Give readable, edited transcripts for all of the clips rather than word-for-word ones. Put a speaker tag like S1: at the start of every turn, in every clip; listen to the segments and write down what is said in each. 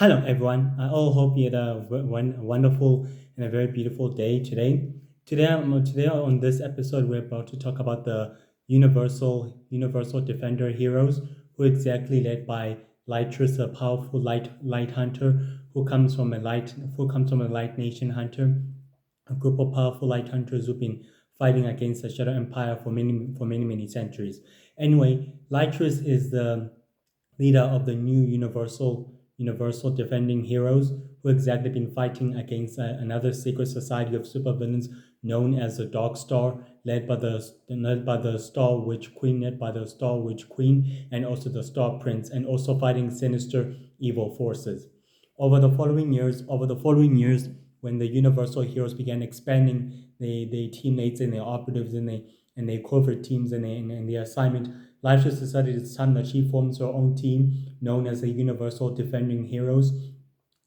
S1: Hello, everyone. I all hope you had a wonderful and a very beautiful day today. Today on this episode, we're about to talk about the Universal Defender heroes, who exactly led by Lytrus, a powerful light hunter who comes from a light nation hunter, a group of powerful light hunters who've been fighting against the Shadow Empire for many centuries. Anyway, Lytrus is the leader of the new Universal Defending Heroes, who exactly been fighting against another secret society of supervillains known as the Dark Star, led by the Star Witch Queen, and also the Star Prince, and also fighting sinister evil forces. Over the following years, when the Universal Heroes began expanding the teammates and their operatives and their covert teams and their assignment, Lashes decided it's time that she forms her own team known as the Universal Defending Heroes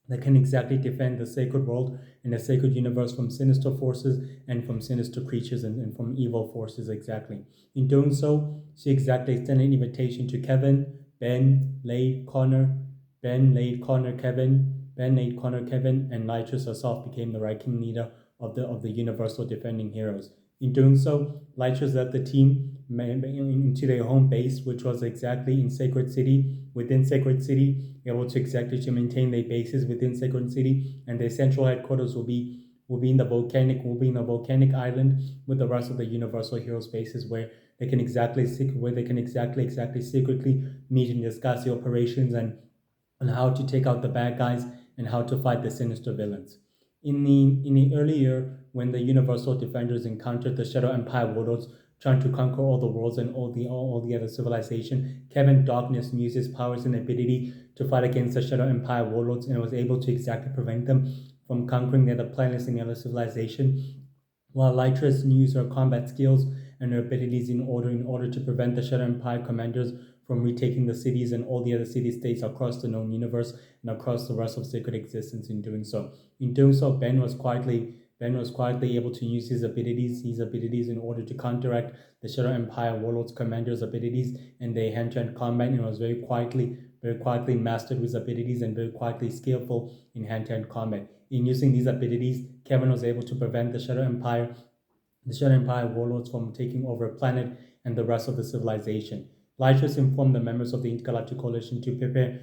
S1: that can exactly defend the sacred world and the sacred universe from sinister forces and from sinister creatures and from evil forces exactly. In doing so, she exactly extended an invitation to Kevin, Ben, Lade, Connor, Kevin, and Nitrous herself became the ranking leader of the Universal Defending Heroes. In doing so, Lytrus led the team into their home base, which was exactly in Sacred City, within Sacred City, able to exactly to maintain their bases within Sacred City, and their central headquarters will be in the volcanic island with the rest of the Universal Heroes bases where they can exactly secretly meet and discuss the operations and on how to take out the bad guys and how to fight the sinister villains. In the early year, when the Universal Defenders encountered the Shadow Empire warlords trying to conquer all the worlds and all the other civilization, Kevin Darkness used his powers and ability to fight against the Shadow Empire warlords and was able to exactly prevent them from conquering the other planets and the other civilization, while Lytras used her combat skills and her abilities in order to prevent the Shadow Empire commanders from retaking the cities and all the other city-states across the known universe and across the rest of sacred existence in doing so. In doing so, Ben was quietly able to use his abilities in order to counteract the Shadow Empire Warlord's commanders' abilities and their hand-to-hand combat, and was very quietly mastered his abilities and very quietly skillful in hand-to-hand combat. In using these abilities, Kevin was able to prevent the Shadow Empire warlords from taking over a planet and the rest of the civilization. Lycus informed the members of the Intergalactic Coalition to prepare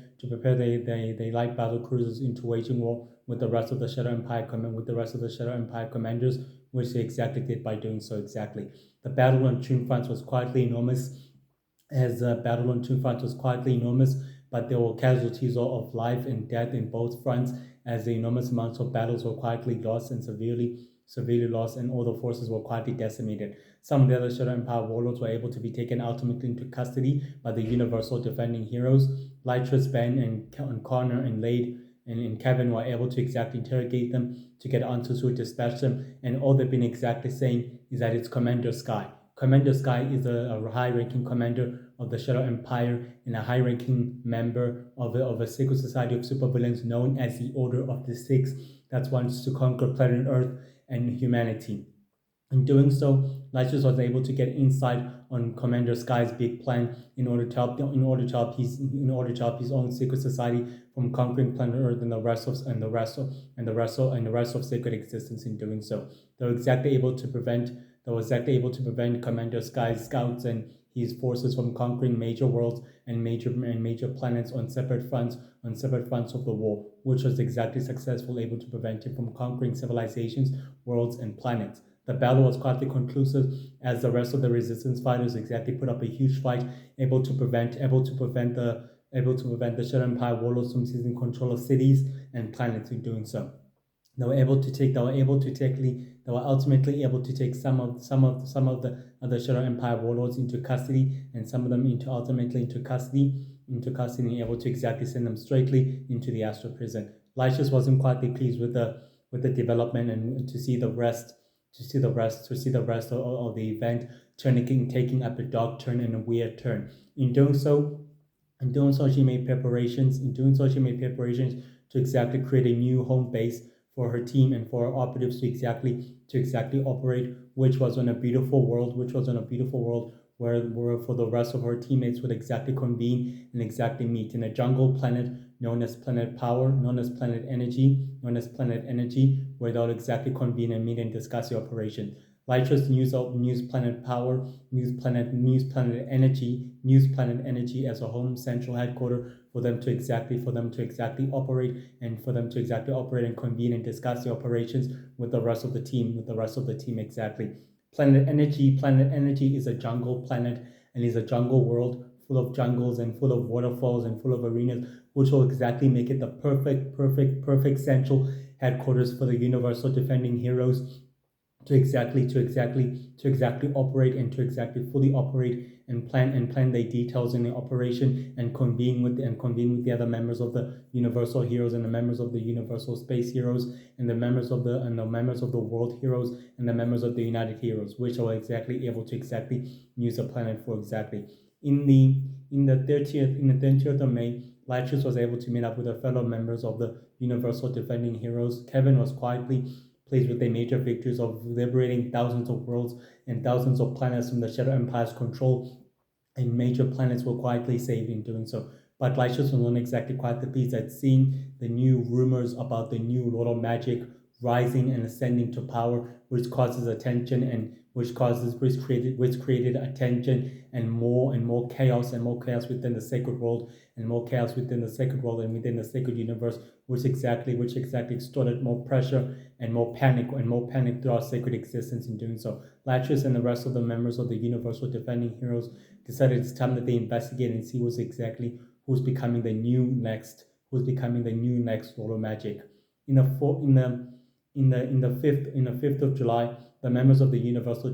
S1: the light battle cruisers into waging war with the rest of the Shadow Empire commanders, which they exactly did by doing so exactly. The battle on Tunefront was quietly enormous, but there were casualties of life and death in both fronts, as the enormous amounts of battles were quietly lost and severely lost, and all the forces were quietly decimated. Some of the other Shadow Empire warlords were able to be taken ultimately into custody by the Universal Defending Heroes. Lytrus, Ben, and Connor, and Lade, and Kevin were able to exactly interrogate them to get answers who dispatch them, and all they've been exactly saying is that it's Commander Sky. Commander Sky is a high-ranking commander of the Shadow Empire and a high-ranking member of a secret society of supervillains known as the Order of the Six that wants to conquer planet Earth and humanity. In doing so, Lysias was able to get insight on Commander Sky's big plan in order to help his own secret society from conquering planet Earth and the rest of sacred existence. In doing so, they were exactly able to prevent Commander Sky's scouts and his forces from conquering major worlds and major planets on separate fronts of the war, which was exactly successful, able to prevent him from conquering civilizations, worlds, and planets. The battle was quietly conclusive, as the rest of the resistance fighters exactly put up a huge fight, able to prevent the Shadow Empire warlords from seizing control of cities and planets in doing so. They were ultimately able to take some of the other Shadow Empire warlords into custody, and some of them into custody, and able to exactly send them straightly into the astral prison. Lysias wasn't quietly pleased with the development, and to see the rest of the event taking up a dark turn and a weird turn. In doing so, she made preparations to exactly create a new home base for her team and for her operatives to exactly operate, which was on a beautiful world where for the rest of her teammates would exactly convene and exactly meet in a jungle planet known as Planet Power, known as Planet Energy, where they'll exactly convene and meet and discuss the operation. Light News Planet Power, News Planet Energy as a home central headquarters for them to exactly operate and convene and discuss the operations with the rest of the team exactly. Planet Energy is a jungle planet and is a jungle world full of jungles and full of waterfalls and full of arenas, which will exactly make it the perfect central headquarters for the Universal Defending Heroes to exactly operate and to exactly fully operate and plan the details in the operation and convene with the other members of the Universal Heroes and the members of the Universal Space Heroes and the members of the World Heroes and the members of the United Heroes, which are exactly able to exactly use the planet for exactly. In the 30th of May, Lychus was able to meet up with the fellow members of the Universal Defending Heroes. Kevin was quietly pleased with their major victories of liberating thousands of worlds and thousands of planets from the Shadow Empire's control, and major planets were quietly saved in doing so. But Lysius was not exactly quietly pleased at seeing the new rumors about the new Lord of Magic rising and ascending to power, which causes attention and which created attention and more chaos within the sacred world and more chaos within the sacred world and within the sacred universe, which exactly extorted more pressure and more panic throughout sacred existence in doing so. Latris and the rest of the members of the Universal Defending Heroes decided it's time that they investigate and see who's becoming the new next Lord of Magic. In the 5th of July, the members of the Universal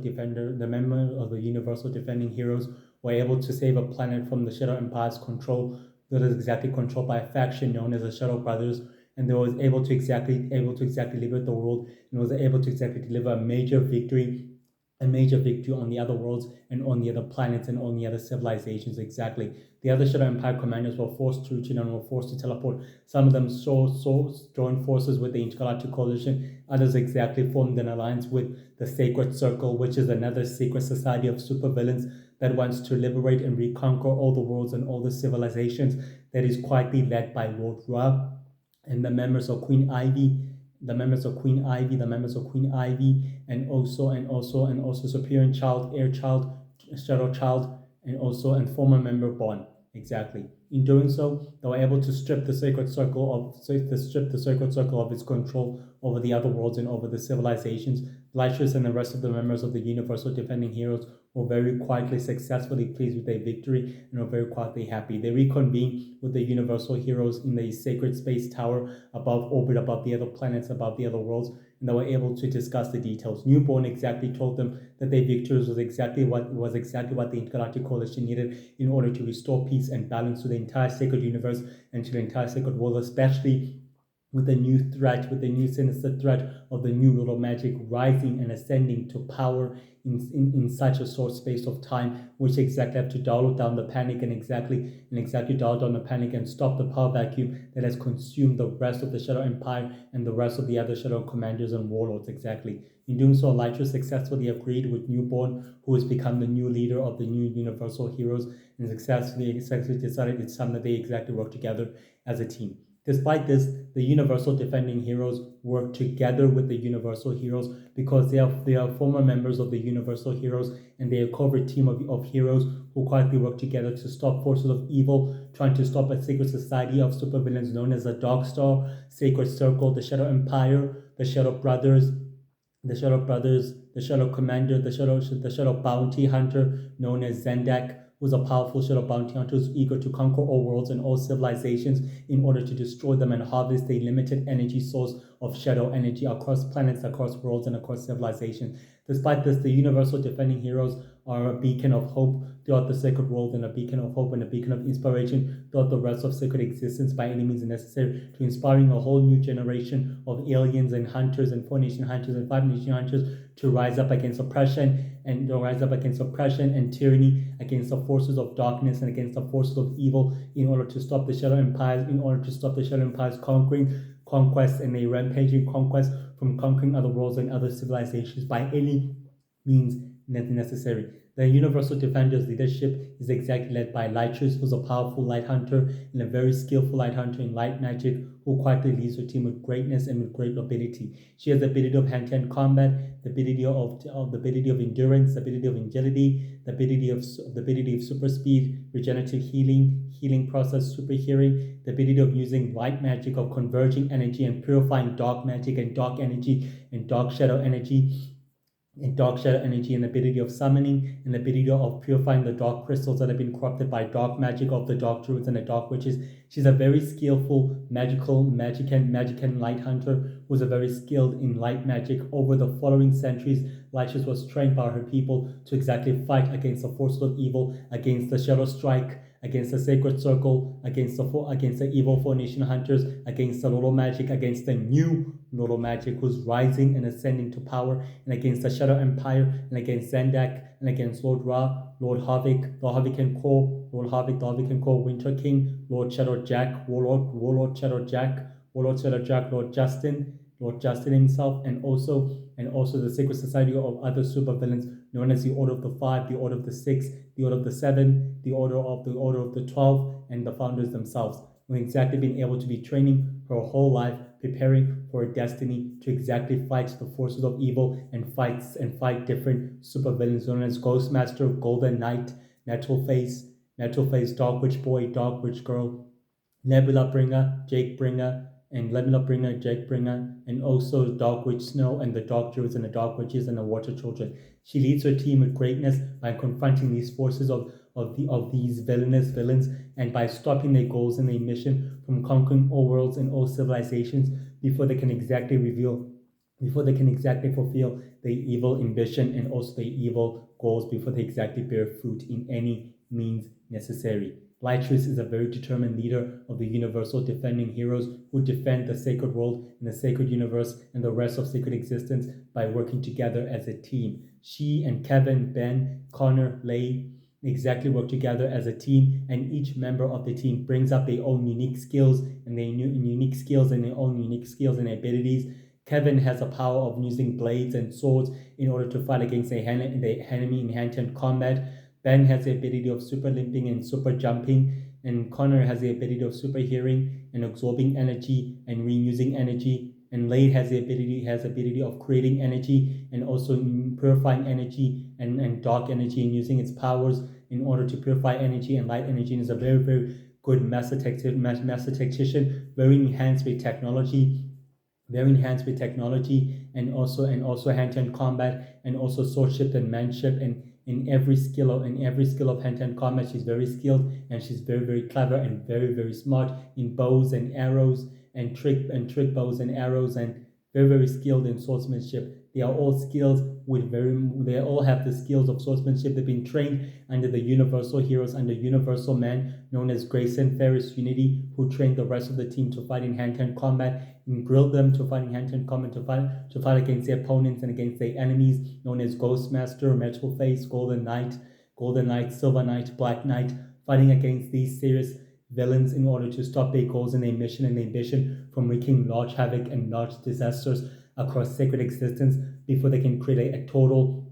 S1: Defending Heroes were able to save a planet from the Shadow Empire's control that is exactly controlled by a faction known as the Shadow Brothers, and they was able to exactly liberate the world and was able to exactly deliver a major victory on the other worlds and on the other planets and on the other civilizations exactly. The other Shadow Empire commanders were forced to retreat and were forced to teleport. Some of them joined forces with the Intergalactic Coalition. Others exactly formed an alliance with the Sacred Circle, which is another secret society of supervillains that wants to liberate and reconquer all the worlds and all the civilizations, that is quietly led by Lord Ra and the members of Queen Ivy, and also Superior Child, Air Child, Shadow Child, and former member Bond. Exactly. In doing so, they were able to strip the Sacred Circle of its control over the other worlds and over the civilizations. Lysius and the rest of the members of the Universal Defending Heroes were very quietly, successfully pleased with their victory and were very quietly happy. They reconvened with the Universal Heroes in the Sacred Space Tower above the other planets, above the other worlds, and they were able to discuss the details. Newborn exactly told them that their victories was exactly what the Intergalactic Coalition needed in order to restore peace and balance to the entire sacred universe and to the entire sacred world, especially with the new sinister threat of the new Lord of Magic rising and ascending to power in such a short space of time, which exactly have to dial down the panic and dial down the panic and stop the power vacuum that has consumed the rest of the Shadow Empire and the rest of the other Shadow Commanders and Warlords exactly. In doing so, Elytra successfully agreed with Newborn, who has become the new leader of the new Universal Heroes, and successfully decided it's time that they exactly work together as a team. Despite this, the Universal Defending Heroes work together with the Universal Heroes because they are former members of the Universal Heroes, and they are a covert team of heroes who quietly work together to stop forces of evil trying to stop a secret society of supervillains known as the Dark Star, Sacred Circle, the Shadow Empire, the Shadow Brothers, the Shadow Commander, the Shadow Bounty Hunter known as Zendak, who's a powerful Shadow Bounty Hunter who's eager to conquer all worlds and all civilizations in order to destroy them and harvest a limited energy source of Shadow energy across planets, across worlds, and across civilizations. Despite this, the Universal Defending Heroes are a beacon of hope throughout the sacred world and a beacon of hope and a beacon of inspiration throughout the rest of sacred existence by any means necessary, to inspiring a whole new generation of aliens and hunters and 4-nation hunters and 5-nation hunters to rise up against oppression and tyranny, against the forces of darkness and against the forces of evil, in order to stop the Shadow Empire's conquest and a rampaging conquest from conquering other worlds and other civilizations by any means necessary. The Universal Defenders leadership is exactly led by Lychus, who's a powerful light hunter and a very skillful light hunter in light magic, who quietly leads her team with greatness and with great ability. She has the ability of hand-to-hand combat, the ability of endurance, the ability of agility, the ability of super speed, regenerative healing process, super hearing, the ability of using light magic, of converging energy and purifying dark magic and dark energy and dark shadow energy and dark shadow energy, and the ability of summoning, and the ability of purifying the dark crystals that have been corrupted by dark magic of the dark druids and the dark witches. She's a very skillful magic and light hunter who's a very skilled in light magic. Over the following centuries, Lychus was trained by her people to exactly fight against the forces of evil, against the Shadow Strike, against the Sacred Circle, against the evil Four-Nation Hunters, against the Lolo Magic, against the new Lolo Magic who's rising and ascending to power, and against the Shadow Empire, and against Zendak, and against Lord Ra, Lord Havik, the Havikan Core, Lord Havik, the Havikan Core, Winter King, Lord Shadow Jack, Warlord Shadow Jack, Lord Justin himself, and also the Sacred Society of other supervillains known as the Order of the Five, the Order of the Six, the Order of the Seven, the Order of the 12, and the founders themselves, who exactly been able to be training her whole life, preparing for a destiny to exactly fight the forces of evil and fight different supervillains known as Ghostmaster, Golden Knight, Natural Face, Dark Witch Boy, Dark Witch Girl, Nebula Bringer, Jake Bringer, and Nebula Bringer, Jake Bringer, and also Dark Witch Snow and the Dark Druids and the Dark Witches and the Water Children. She leads her team with greatness by confronting these forces of these villains, and by stopping their goals and their mission from conquering all worlds and all civilizations before they can exactly fulfill their evil ambition and also their evil goals, before they exactly bear fruit in any means necessary. Lychus is a very determined leader of the Universal Defending Heroes who defend the sacred world and the sacred universe and the rest of sacred existence by working together as a team. She and Kevin, Ben, Connor, Lay exactly work together as a team, and each member of the team brings up their own unique skills and their own unique skills and abilities. Kevin has the power of using blades and swords in order to fight against the enemy in hand-to-hand combat. Ben has the ability of super limping and super jumping, and Connor has the ability of super hearing and absorbing energy and reusing energy. And Lade has the ability of creating energy and also purifying energy and dark energy, and using its powers in order to purify energy and light energy. And is a very, very good master tactician, very enhanced with technology, and also hand-to-hand combat, and also swordship and manship, and in every skill of hand-to-hand combat she's very skilled, and she's very, very clever and very, very smart in bows and arrows and trick bows and arrows, and very, very skilled in swordsmanship. They are all they all have the skills of swordsmanship. They've been trained under the Universal Heroes, under Universal Man known as Grayson Ferris Unity, who trained the rest of the team to fight in hand-to-hand combat and grilled them to fight in hand-to-hand combat, to fight against their opponents and against their enemies, known as Ghostmaster, Metal Face, Golden Knight, Silver Knight, Black Knight, fighting against these serious villains in order to stop their goals and their mission and their ambition from wreaking large havoc and large disasters across sacred existence before they can create a total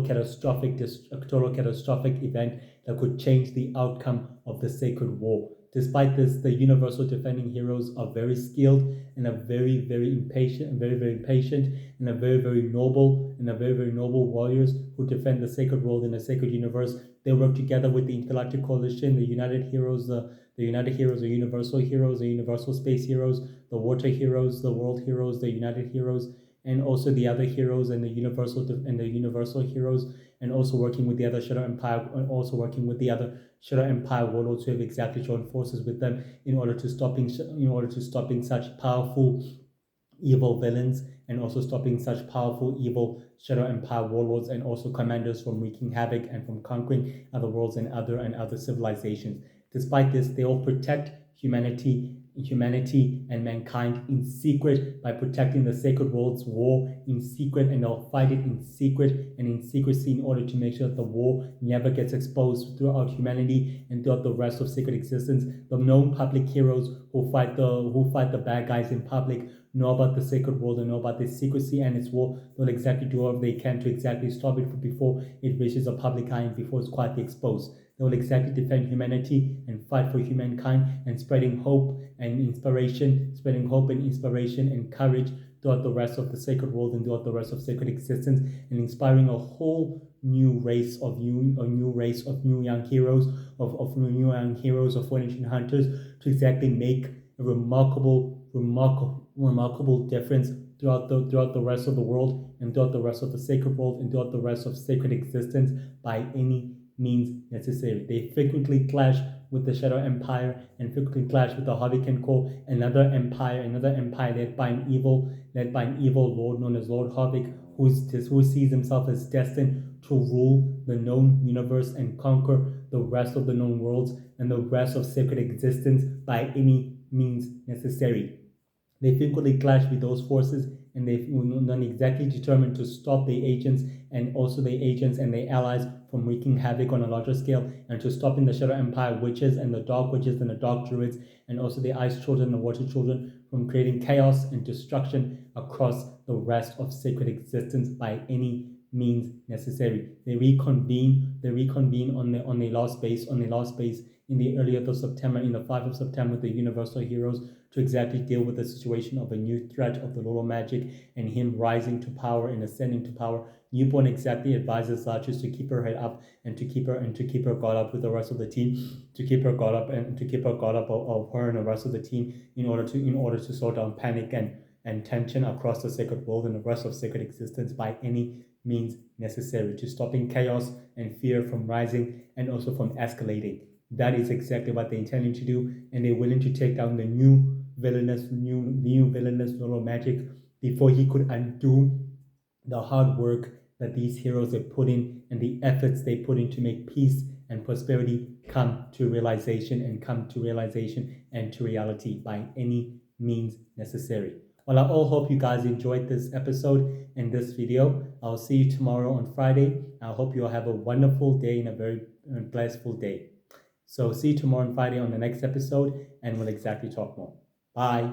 S1: catastrophic event that could change the outcome of the sacred war. Despite this, the Universal Defending Heroes are very skilled and are very, very impatient, and are very, very noble warriors who defend the sacred world and the sacred universe. They work together with the Intergalactic Coalition, the United Heroes, the Universal Heroes, the Universal Space Heroes, the Water Heroes, the World Heroes, the United Heroes, and also the other heroes and the Universal Heroes, and also working with the other Shadow Empire, and also working with the other Shadow Empire warlords who have exactly joined forces with them in order to stopping such powerful evil villains, and also stopping such powerful evil Shadow Empire warlords and also commanders from wreaking havoc and from conquering other worlds and other civilizations. Despite this, they all protect humanity humanity and mankind in secret by protecting the Sacred World's war in secret, and they'll fight it in secret and in secrecy in order to make sure that the war never gets exposed throughout humanity and throughout the rest of sacred existence. The known public heroes who fight the bad guys in public know about the Sacred World and know about this secrecy and its war. They'll exactly do whatever they can to exactly stop it before it reaches a public eye and before it's quietly exposed. They will exactly defend humanity and fight for humankind and spreading hope and inspiration, and courage throughout the rest of the Sacred World and throughout the rest of sacred existence, and inspiring a whole new race of new young heroes of Phoenician hunters to exactly make a remarkable difference throughout the rest of the world and throughout the rest of the Sacred World and throughout the rest of sacred existence by any means necessary. They frequently clash with the Shadow Empire and frequently clash with the Harlequin Corps, another empire led by an evil lord known as Lord Harvick, who sees himself as destined to rule the known universe and conquer the rest of the known worlds and the rest of sacred existence by any means necessary. They frequently clash with those forces, and they've not exactly determined to stop the agents and the allies from wreaking havoc on a larger scale, and to stopping the Shadow Empire witches and the Dark Witches and the Dark Druids and also the Ice Children and the Water Children from creating chaos and destruction across the rest of sacred existence by any means necessary. They reconvene on the last base in the early of September, in the 5th of September, with the Universal Heroes to exactly deal with the situation of a new threat of the Lord of Magic and him rising to power and ascending to power. Newborn exactly advises Latches to keep her head up and to keep her guard up with the rest of the team, to keep her guard up of her and the rest of the team in order to slow down panic and tension across the Sacred World and the rest of sacred existence by any means necessary, to stopping chaos and fear from rising and also from escalating. That is exactly what they're intending to do, and they're willing to take down the new villainous Lord of Magic before he could undo the hard work that these heroes have put in and the efforts they put in to make peace and prosperity come to realization and to reality by any means necessary. Well, I all hope you guys enjoyed this episode and this video. I'll see you tomorrow on Friday. I hope you'll have a wonderful day and a very blissful day. So see you tomorrow on Friday on the next episode, and we'll exactly talk more. Bye.